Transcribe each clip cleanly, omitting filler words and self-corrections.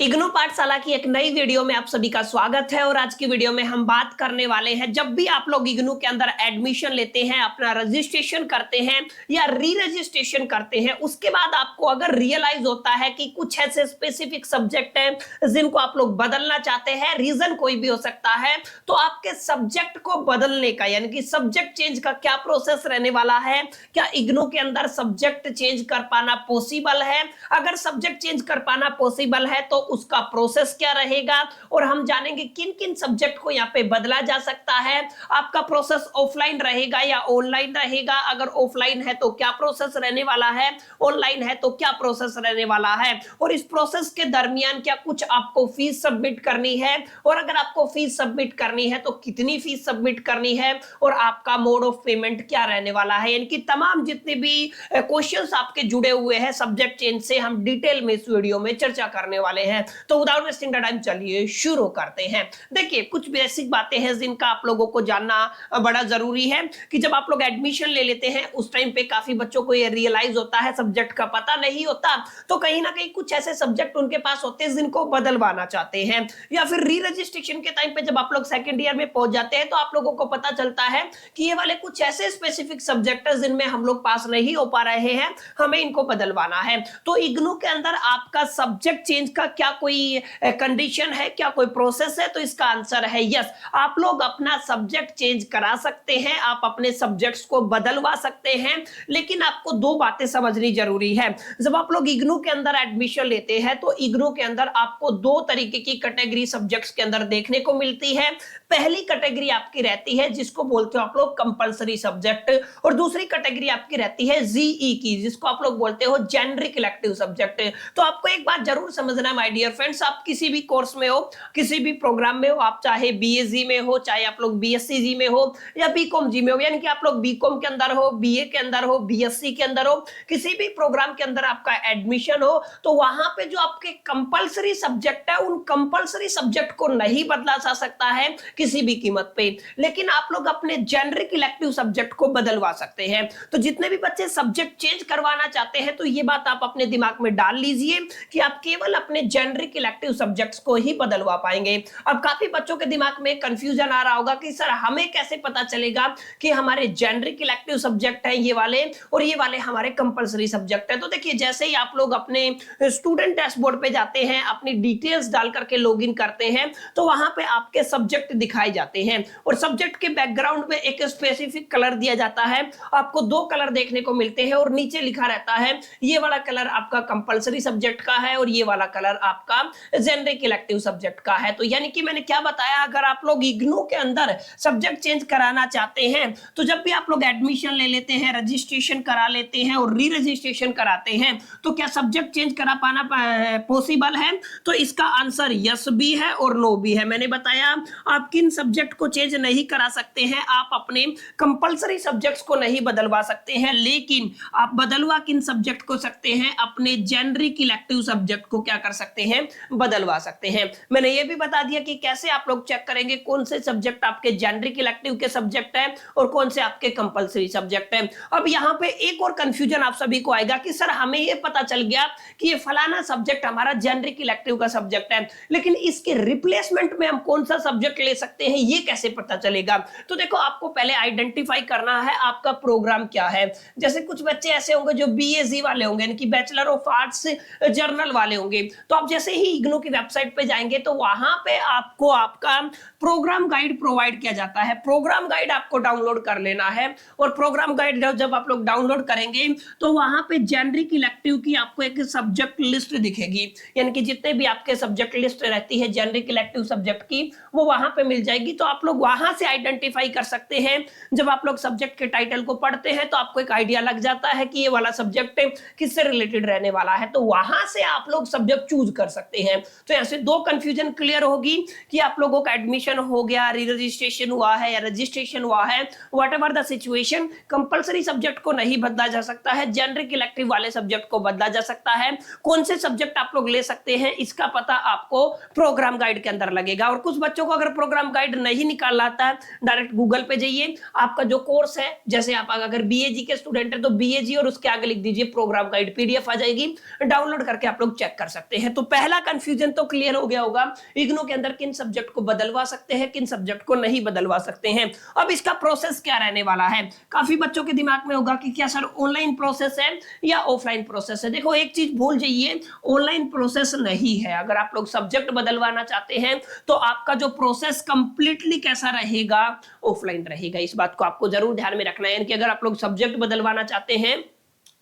इग्नू पाठशाला की एक नई वीडियो में आप सभी का स्वागत है। और आज की वीडियो में हम बात करने वाले हैं, जब भी आप लोग इग्नू के अंदर एडमिशन लेते हैं, अपना रजिस्ट्रेशन करते हैं या री रजिस्ट्रेशन करते हैं, उसके बाद आपको अगर रियलाइज होता है कि कुछ ऐसे स्पेसिफिक सब्जेक्ट हैं जिनको आप लोग बदलना चाहते हैं, रीजन कोई भी हो सकता है, तो आपके सब्जेक्ट को बदलने का यानी कि सब्जेक्ट चेंज का क्या प्रोसेस रहने वाला है। क्या इग्नू के अंदर सब्जेक्ट चेंज कर पाना पॉसिबल है? अगर सब्जेक्ट चेंज कर पाना पॉसिबल है तो उसका प्रोसेस क्या रहेगा, और हम जानेंगे किन किन सब्जेक्ट को यहाँ पे बदला जा सकता है। आपका प्रोसेस ऑफलाइन रहेगा या ऑनलाइन रहेगा? अगर ऑफलाइन है तो क्या प्रोसेस रहने वाला है, ऑनलाइन है तो क्या प्रोसेस रहने वाला है, और इस प्रोसेस के दरमियान क्या कुछ आपको फीस सबमिट करनी है, और अगर आपको फीस सबमिट करनी है तो कितनी फीस सबमिट करनी है, और आपका मोड ऑफ पेमेंट क्या रहने वाला है। यानी कि तमाम जितने भी क्वेश्चंस आपके जुड़े हुए हैं सब्जेक्ट चेंज से, हम डिटेल में इस वीडियो में चर्चा करने वाले हैं। तो विदाउट वेस्टिंग टाइम चलिए शुरू करते हैं। देखिए, कुछ बेसिक बातें हैं जिनका आप लोगों को जानना बड़ा जरूरी है कि जब आप लोग एडमिशन ले लेते हैं उस टाइम पे काफी बच्चों को ये रियलाइज होता है, सब्जेक्ट का पता नहीं होता, तो कहीं ना कहीं कुछ ऐसे सब्जेक्ट उनके पास होते हैं जिनको बदलवाना चाहते हैं, या फिर री रजिस्ट्रेशन के टाइम पे जब आप लोग सेकेंड ईयर में पहुंच जाते हैं तो आप लोगों को पता चलता है कि ये वाले कुछ ऐसे स्पेसिफिक सब्जेक्ट है जिनमें हम लोग पास नहीं हो पा रहे हैं, हमें इनको बदलवाना है। तो इग्नू के अंदर आपका सब्जेक्ट चेंज का क्या कोई कंडीशन है, क्या कोई प्रोसेस है? तो इसका आंसर है यस। आप लोग अपना सब्जेक्ट चेंज करा सकते हैं, आप अपने सब्जेक्ट्स को बदलवा सकते हैं, लेकिन आपको दो बातें समझनी जरूरी है। जब आप लोग इग्नू के अंदर एडमिशन लेते हैं तो इग्नू के अंदर आपको दो तरीके की कैटेगरी सब्जेक्ट्स के अंदर देखने को मिलती है। पहली कैटेगरी आपकी रहती है जिसको बोलते हो आप लोग कंपलसरी सब्जेक्ट, और दूसरी कैटेगरी आपकी रहती है जीई की, जिसको आप लोग बोलते हो जेनरिक इलेक्टिव सब्जेक्ट। तो आपको एक बात जरूर समझना माय डियर फ्रेंड्स, आप किसी भी कोर्स में हो, किसी भी प्रोग्राम में हो, आप चाहे बीएससी में हो, चाहे आप लोग बीएससी जी में हो या बीकॉम जी में हो, यानी कि आप लोग बीकॉम के अंदर हो, बीए के अंदर हो, बीएससी के अंदर हो, किसी भी प्रोग्राम के अंदर आपका एडमिशन हो, तो वहां पे जो आपके कंपलसरी सब्जेक्ट है उन कंपलसरी सब्जेक्ट को नहीं बदला जा सकता है किसी भी कीमत पे, लेकिन आप लोग अपने जेनरिक इलेक्टिव सब्जेक्ट को बदलवा सकते हैं। तो जितने भी बच्चे सब्जेक्ट चेंज करवाना चाहते हैं तो ये बात आप अपने दिमाग में डाल लीजिए कि आप केवल अपने जेनरिक इलेक्टिव सब्जेक्ट्स को ही बदलवा पाएंगे। अब काफी बच्चों के दिमाग में कंफ्यूजन आ रहा होगा कि सर हमें कैसे पता चलेगा कि हमारे जेनरिक इलेक्टिव सब्जेक्ट है ये वाले और ये वाले हमारे कंपलसरी सब्जेक्ट है। तो देखिए, जैसे ही आप लोग अपने स्टूडेंट डैशबोर्ड पे जाते हैं, अपनी डिटेल्स डाल करके लॉगिन करते हैं, तो वहां पे आपके सब्जेक्ट दिखाए जाते हैं, और सब्जेक्ट के बैकग्राउंड में एक स्पेसिफिक कलर दिया जाता है। आपको दो कलर देखने को मिलते हैं और नीचे लिखा रहता है ये वाला कलर आपका कंपलसरी सब्जेक्ट का है और ये वाला कलर आपका जेनरिक इलेक्टिव सब्जेक्ट का है। तो यानी कि मैंने क्या बताया, अगर आप लोग इग्नू के अंदर सब्जेक्ट चेंज कराना चाहते हैं तो जब भी आप लोग एडमिशन ले लेते हैं, रजिस्ट्रेशन करा लेते हैं और री रजिस्ट्रेशन कराते हैं, तो क्या सब्जेक्ट चेंज करा पाना पॉसिबल है? तो इसका आंसर यस भी है और नो भी है। मैंने बताया आप किन सब्जेक्ट को चेंज नहीं करा सकते हैं, आप अपने कंपलसरी सब्जेक्ट्स को नहीं बदलवा सकते हैं, लेकिन आप बदलवा किन सब्जेक्ट को सकते हैं, अपने जेनरिक इलेक्टिव सब्जेक्ट को क्या कर सकते हैं, बदलवा सकते हैं। मैंने ये भी बता दिया कि कैसे आप लोग चेक करेंगे कौन से सब्जेक्ट आपके जेनरिक इलेक्टिव के सब्जेक्ट है और कौन से आपके कंपलसरी सब्जेक्ट है। अब यहाँ पे एक और कंफ्यूजन आप सभी को आएगा कि सर हमें ये पता चल गया कि ये फलाना सब्जेक्ट हमारा जेनरिक इलेक्टिव का सब्जेक्ट है, लेकिन इसके रिप्लेसमेंट में हम कौन सा सब्जेक्ट ले सकते हैं, ये कैसे पता चलेगा? तो देखो, आपको पहले आइडेंटिफाई करना है आपका प्रोग्राम क्या है। जैसे कुछ बच्चे ऐसे होंगे जो बीएससी वाले होंगे, यानी कि बैचलर ऑफ आर्ट्स जर्नल वाले होंगे, तो आप जैसे ही इग्नू की वेबसाइट पे जाएंगे तो वहां पे आपको आपका प्रोग्राम गाइड प्रोवाइड किया जाता है। प्रोग्राम गाइड आपको डाउनलोड कर लेना है, और प्रोग्राम गाइड जब आप लोग डाउनलोड करेंगे तो वहां पे जेनरिक इलेक्टिव की आपको एक सब्जेक्ट लिस्ट दिखेगी, यानी कि जितने भी आपके सब्जेक्ट लिस्ट रहती है जेनरिक इलेक्टिव सब्जेक्ट की, वो वहां पे मिल जाएगी। तो आप लोग वहां से आइडेंटिफाई कर सकते हैं। जब आप लोग सब्जेक्ट के टाइटल को पढ़ते हैं तो आपको एक आइडिया लग जाता है कि ये वाला सब्जेक्ट किससे रिलेटेड रहने वाला है, तो वहां से आप लोग सब्जेक्ट चूज कर सकते हैं। तो ऐसे दो कंफ्यूजन क्लियर होगी कि आप लोगों का एडमिशन हो गया, री रजिस्ट्रेशन हुआ है या रजिस्ट्रेशन हुआ है, whatever the situation, compulsory subject को नहीं बदला जा सकता है, जेनरिक इलेक्टिव वाले सब्जेक्ट को बदला जा सकता है। कौन से सब्जेक्ट आप लोग ले सकते हैं इसका पता आपको प्रोग्राम गाइड के अंदर लगेगा। और कुछ बच्चों को अगर प्रोग्राम प्रोग्राम गाइड नहीं निकाल आता है, डायरेक्ट गूगल पे जाइए, आपका जो कोर्स है, जैसे आप अगर बीएजी के स्टूडेंट है तो बीएजी और उसके आगे लिख दीजिए प्रोग्राम गाइड, पीडीएफ आ जाएगी, डाउनलोड करके आप लोग चेक कर सकते हैं। तो पहला कंफ्यूजन तो क्लियर हो गया होगा, इग्नू के अंदर किन सब्जेक्ट को बदलवा सकते हैं, किन सब्जेक्ट को नहीं बदलवा सकते हैं। अब इसका प्रोसेस क्या रहने वाला है, काफी बच्चों के दिमाग में होगा कि क्या सर ऑनलाइन प्रोसेस है या ऑफलाइन प्रोसेस है। देखो एक चीज भूल जाइए, ऑनलाइन प्रोसेस नहीं है। अगर आप लोग सब्जेक्ट बदलवाना चाहते हैं तो आपका जो प्रोसेस कंप्लीटली कैसा रहेगा, ऑफलाइन रहेगा। इस बात को आपको जरूर ध्यान में रखना है। यानी कि अगर आप लोग सब्जेक्ट बदलवाना चाहते हैं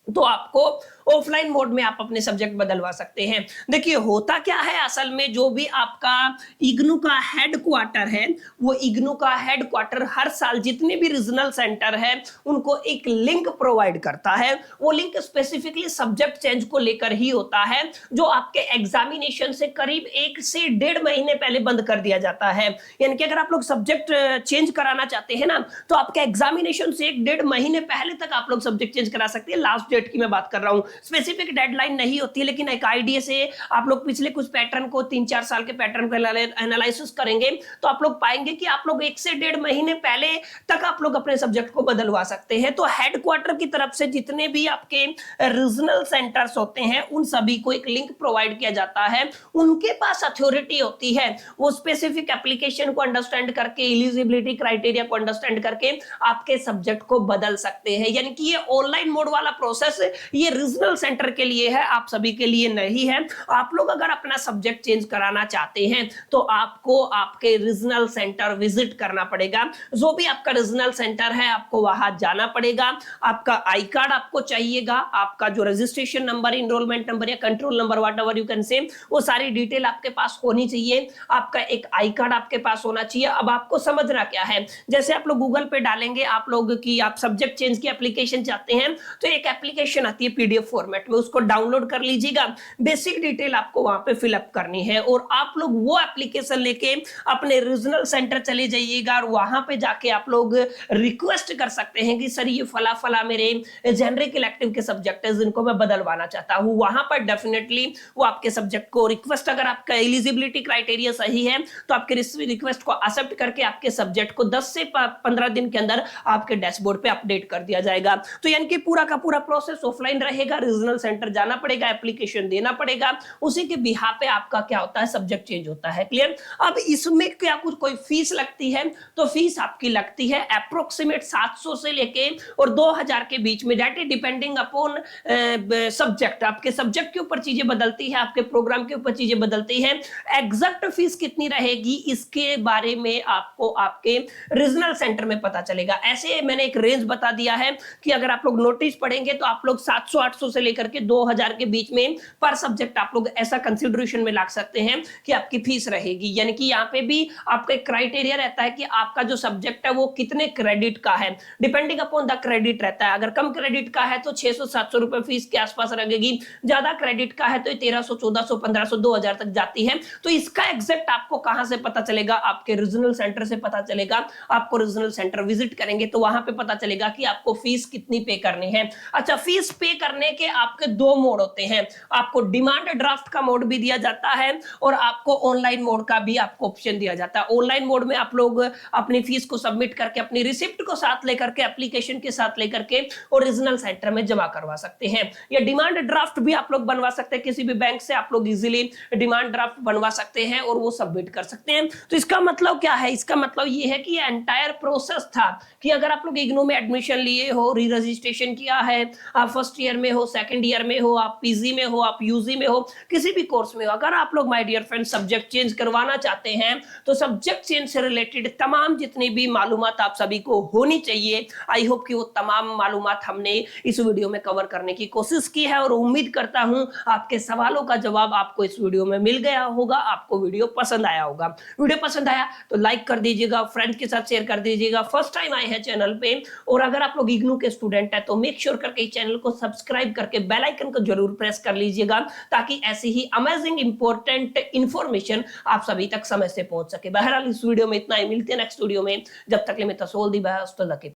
तो आपको ऑफलाइन मोड में आप अपने सब्जेक्ट बदलवा सकते हैं। देखिए होता क्या है असल में, जो भी आपका इग्नू का हेडक्वार्टर है, वो इग्नू का हेडक्वार्टर हर साल जितने भी रीजनल सेंटर है उनको एक लिंक प्रोवाइड करता है। वो लिंक स्पेसिफिकली सब्जेक्ट चेंज को लेकर ही होता है, जो आपके एग्जामिनेशन से करीब 1 से 1.5 महीने पहले बंद कर दिया जाता है। यानी कि अगर आप लोग सब्जेक्ट चेंज कराना चाहते हैं ना, तो आपके एग्जामिनेशन से 1-1.5 महीने पहले तक आप लोग सब्जेक्ट चेंज करा सकते हैं। लास्ट डेट की मैं बात कर रहा हूं, स्पेसिफिक डेडलाइन नहीं होती है, लेकिन एक आईडिया से आप लोग पिछले कुछ पैटर्न को 3-4 साल के पैटर्न को एनालिसिस करेंगे तो आप लोग पाएंगे कि आप लोग 1 से 1.5 महीने पहले तक आप लोग अपने सब्जेक्ट को बदलवा सकते हैं। तो हेडक्वार्टर की तरफ से जितने भी आपके रीजनल सेंटर्स होते हैं उन सभी को एक लिंक प्रोवाइड किया जाता है। उनके पास अथॉरिटी होती है, वो स्पेसिफिक एप्लीकेशन को अंडरस्टैंड करके, एलिजिबिलिटी क्राइटेरिया को अंडरस्टैंड करके आपके सब्जेक्ट को बदल सकते हैं। यानी कि ये ऑनलाइन मोड वाला प्रोसेस ये रीजनल सेंटर के लिए है, आप सभी के लिए नहीं है। आप लोग अगर अपना सब्जेक्ट चेंज कराना चाहते हैं तो आपको आपके रीजनल सेंटर विजिट करना पड़ेगा। जो भी आपका रीजनल सेंटर है आपको वहां जाना पड़ेगा, आपका आई कार्ड आपको चाहिएगा, आपका जो रजिस्ट्रेशन नंबर, इनरोलमेंट नंबर या control number, what ever you can say, वो सारी डिटेल आपके पास होनी चाहिए। आपका एक आई कार्ड आपके पास होना चाहिए। अब आपको समझना क्या है, जैसे आप लोग गूगल पे डालेंगे आप लोग की आप सब्जेक्ट चेंज की एप्लीकेशन चाहते हैं तो एक एप्लीकेशन आती है पीडीएफ फॉर्मेट में, उसको डाउनलोड कर लीजिएगा। बेसिक डिटेल आपको वहां पे फिलअप करनी है और आप लोग वो एप्लीकेशन लेके अपने रीजनल सेंटर चले जाइएगा और वहां पे जाके आप लोग रिक्वेस्ट कर सकते हैं कि सर ये फला फला मेरे जेनरिक इलेक्टिव के सब्जेक्ट है जिनको मैं बदलवाना चाहता हूं। वहां पर डेफिनेटली वो आपके सब्जेक्ट को रिक्वेस्ट, अगर आपका एलिजिबिलिटी क्राइटेरिया सही है तो आपके रिक्वेस्ट को एक्सेप्ट करके आपके सब्जेक्ट को 10 से 15 दिन के अंदर आपके डैशबोर्ड पे अपडेट कर दिया जाएगा। तो यानी कि पूरा का पूरा प्रोसेस ऑफलाइन रहेगा, रीजनल सेंटर जाना पड़ेगा, एप्लीकेशन देना पड़ेगा, उसी के बिहाफ पे आपका क्या होता है, सब्जेक्ट चेंज होता है। क्लियर। अब इसमें क्या कुछ कोई फीस लगती है, तो फीस आपकी लगती है अप्रोक्सीमेट 700 से लेके और 2000 के बीच में, that is depending upon subject. आपके सब्जेक्ट के ऊपर चीजें बदलती है, आपके प्रोग्राम के ऊपर चीजें बदलती है। एग्जैक्ट फीस कितनी रहेगी इसके बारे में आपको आपके रीजनल सेंटर में पता चलेगा। ऐसे मैंने एक रेंज बता दिया है कि अगर आप लोग नोटिस पढ़ेंगे तो आप लोग 700-800 से लेकर के 2000 के बीच में पर सब्जेक्ट आप लोग ऐसा कंसीडरेशन में ला सकते हैं कि आपकी फीस रहेगी। यानी कि यहाँ पे भी आपका क्राइटेरिया रहता है कि आपका जो सब्जेक्ट है वो कितने क्रेडिट का है, डिपेंडिंग अपॉन द क्रेडिट रहता है। अगर कम क्रेडिट का है तो 600-700 रुपए फीस के आसपास लगेगी, ज्यादा क्रेडिट का है तो 1300, 1400, 1500, 2000 तक जाती है। तो इसका एग्जैक्ट आपको कहां से पता चलेगा, आपके रीजनल सेंटर से पता चलेगा। आपको रीजनल सेंटर विजिट करेंगे तो वहां पे पता चलेगा कि आपको फीस कितनी पे करनी है। अच्छा, फीस पे करने के आपके 2 मोड होते हैं। आपको डिमांड ड्राफ्ट का मोड भी दिया जाता है और आपको ऑनलाइन मोड का भी आपको ऑप्शन दिया जाता है। ऑनलाइन मोड में आप लोग अपनी फीस को सबमिट करके, अपनी रिसिप्ट को साथ लेकर के, एप्लीकेशन के साथ लेकर के ओरिजिनल सेंटर में जमा करवा सकते हैं। या डिमांड ड्राफ्ट भी आप लोग बनवा सकते हैं, किसी भी बैंक से आप लोग इजीली डिमांड ड्राफ्ट बनवा सकते हैं और वो सबमिट कर सकते हैं। तो इसका मतलब क्या है, इसका मतलब ये है कि एंटायर प्रोसेस था कि अगर आप लोग इग्नू में एडमिशन लिए हो, री रजिस्ट्रेशन किया है, आप फर्स्ट ईयर में हो, सेकंड ईयर में हो, आप पीजी में हो, आप यूजी में हो, किसी भी कोर्स में हो, अगर आप लोग my dear friend subject change करवाना चाहते हैं तो सब्जेक्ट चेंज से रिलेटेड तमाम जितनी भी मालूमात आप सभी को होनी चाहिए, आई होप कि वो तमाम मालूमात हमने इस वीडियो में कवर करने की कोशिश की है और उम्मीद करता हूं आपके सवालों का जवाब आपको इस वीडियो में मिल गया होगा, आपको वीडियो पसंद आया होगा। वीडियो पसंद आया तो लाइक कर दीजिएगा, फ्रेंड के साथ शेयर कर दीजिएगा। फर्स्ट टाइम आए हैं चैनल पे और अगर आप लोग इग्नू के स्टूडेंट है तो मेक श्योर करके चैनल को सब्सक्राइब करके बेल आइकन को जरूर प्रेस कर लीजिएगा ताकि ऐसी ही अमेजिंग इंपॉर्टेंट इंफॉर्मेशन आप सभी तक समय से पहुंच सके। बहरहाल इस वीडियो में इतना ही, मिलते हैं नेक्स्ट वीडियो में। जब तक ले मैं तसोल दी बहस तो